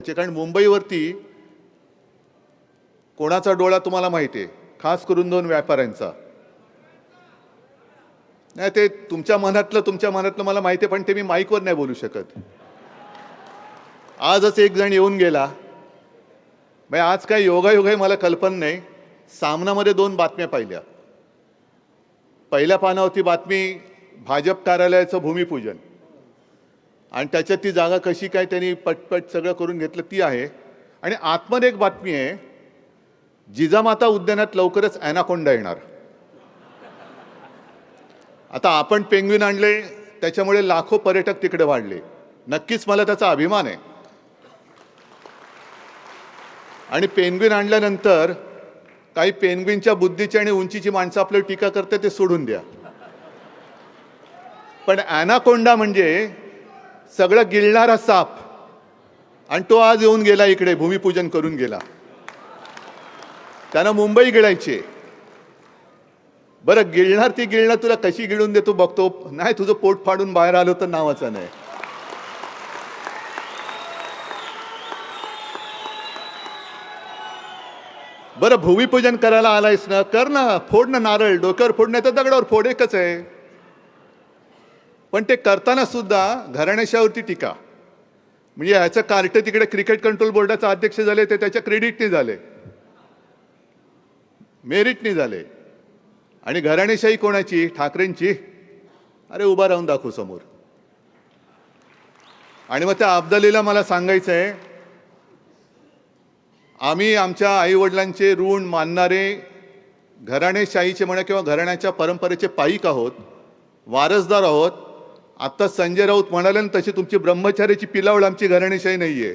कारण मुंबईवरती कोणाचा डोळा तुम्हाला माहिती आहे, खास करून दोन व्यापाऱ्यांचा. नाही, ते तुमच्या मनातलं मला माहिती आहे, पण ते मी माईकवर नाही बोलू शकत. आजच एक जण येऊन गेला. म्हणजे आज काय योगायोग आहे मला कल्पना नाही. सामनामध्ये दोन बातम्या पाहिल्या. पहिल्या पानावरती बातमी भाजप कार्यालयाचं भूमिपूजन आणि त्याच्यात ती जागा कशी काय त्यांनी पटपट सगळं करून घेतलं ती आहे. आणि आतमध्ये एक बातमी आहे, जिजामाता उद्यानात लवकरच ॲनाकोंडा येणार. आता आपण पेंग्विन आणले, त्याच्यामुळे लाखो पर्यटक तिकडे वाढले. नक्कीच मला त्याचा अभिमान आहे. आणि पेंग्विन आणल्यानंतर काही पेंग्विनच्या बुद्धीची आणि उंचीची माणसं आपल्याला टीका करते, ते सोडून द्या. पण ॲनाकोंडा म्हणजे सगळं गिळणारा साप, आणि तो आज येऊन गेला इकडे, भूमिपूजन करून गेला. त्यानं मुंबई गिळायची. बरं, गिळणार ती गिळणार, तुला कशी गिळून देतो बघतो. नाही, तुझं पोट फाडून बाहेर आलो तर नावाचं नाही. बरं, भूमिपूजन करायला आलायस ना, कर ना, फोड ना नारळ, डोक्यावर फोड नाही तर दगडावर फोड, एकच आहे. पण ते करताना सुद्धा घराण्याशावरती टीका. म्हणजे ह्याचं कार्ट तिकडे क्रिकेट कंट्रोल बोर्डाचा अध्यक्ष झाले, ते त्याच्या क्रेडिटने झाले, मेरिटने झाले. आणि घराणेशाही कोणाची? ठाकरेंची. अरे उभा राहून दाखवू समोर. आणि मग त्या अब्दालीला मला सांगायचं आहे, आम्ही आमच्या आईवडिलांचे ऋण मानणारे घराणेशाहीचे म्हणा किंवा घराण्याच्या परंपरेचे पाईक आहोत, वारसदार आहोत. आता संजय राऊत म्हणाले ना, तशी तुमची ब्रह्मचार्याची पिलावळ आमची घराणेशाही नाहीये.